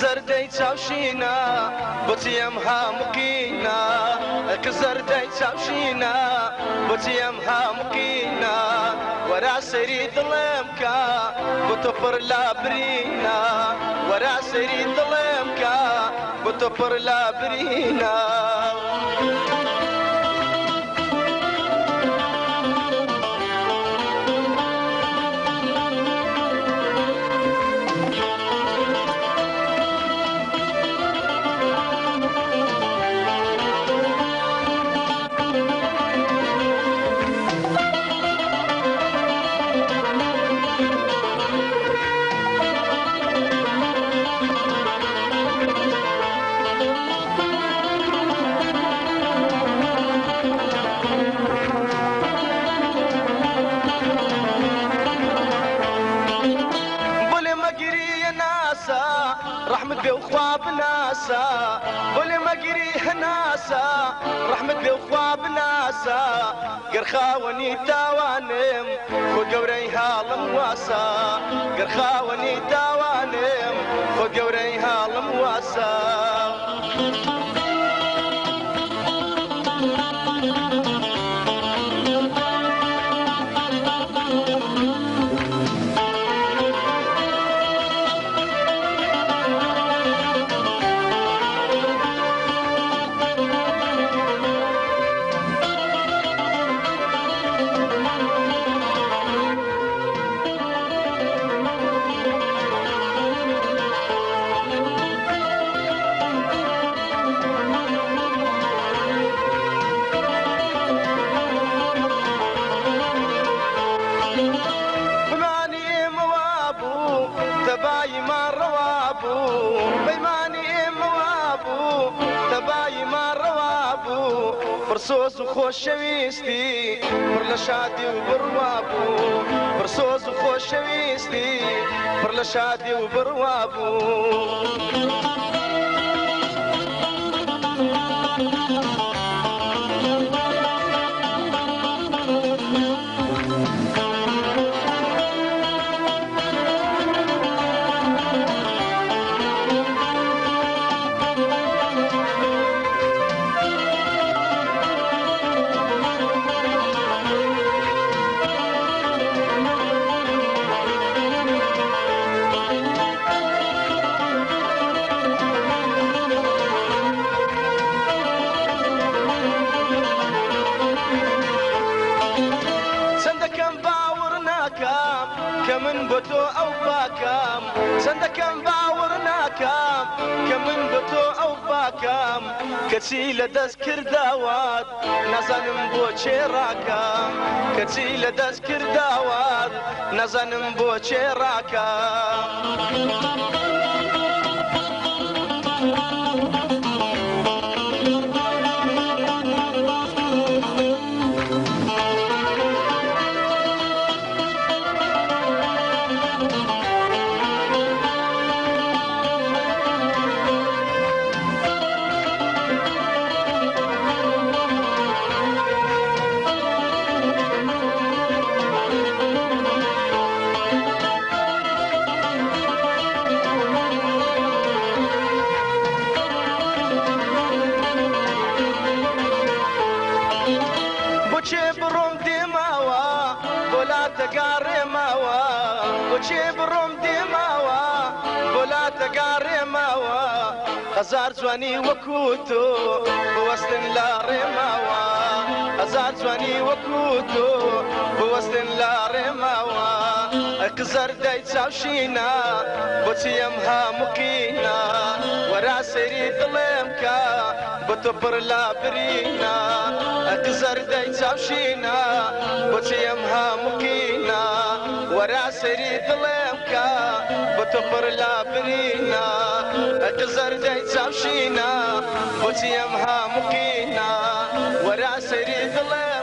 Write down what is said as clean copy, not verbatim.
زردەی چاوشینە بۆچی ئەم هەمووقینە ئەک زردەی چاوشینە بۆچی ئەم هەمووقینە وەرا سەری دڵێم کە بۆ تۆ پڕ لە برینە وەرا سەری دڵێم کە بۆ تۆ پڕ لە برینە رحمت بێ و خوا بناسە بۆلێ مەگیری هەناسە رحمت بێ و خوا بناسە گەر خاوەنی تاوانم خۆ گەورەی هاڵم واسە گەر خاوەنی تاوانم خۆ گەورەی هاڵم واسە تباي ما روابو بيماني موابو تباي ما روابو فرسوس وخوش شويستي برلا شادي وبروابو فرسوس وخوش شويستي برلا شادي وبروابو كمن بتو أو باكام سندكم باورناكام كمن بتو أو باكام كتيل دذكر داوات نزنم بوچه راكام كتيل دذكر داوات نزنم بوچه راكام بروم دماوا ولا تقارماوا وشي بروم دماوا ولا تقارماوا هزار زواني وكوتو بوستن لا رماوا هزار زواني وكوتو بوستن لا رماوا اقزر داي تساوشينا بوتي امها مقينا ورا سيري ظلمكا بتبر لا برينا اقزر داي تساوشينا بوتي امها مقينا ورا سيري ظلمكا بتبر لا برينا اقزر داي تساوشينا بوتي امها مقينا ورا سيري ظلمكا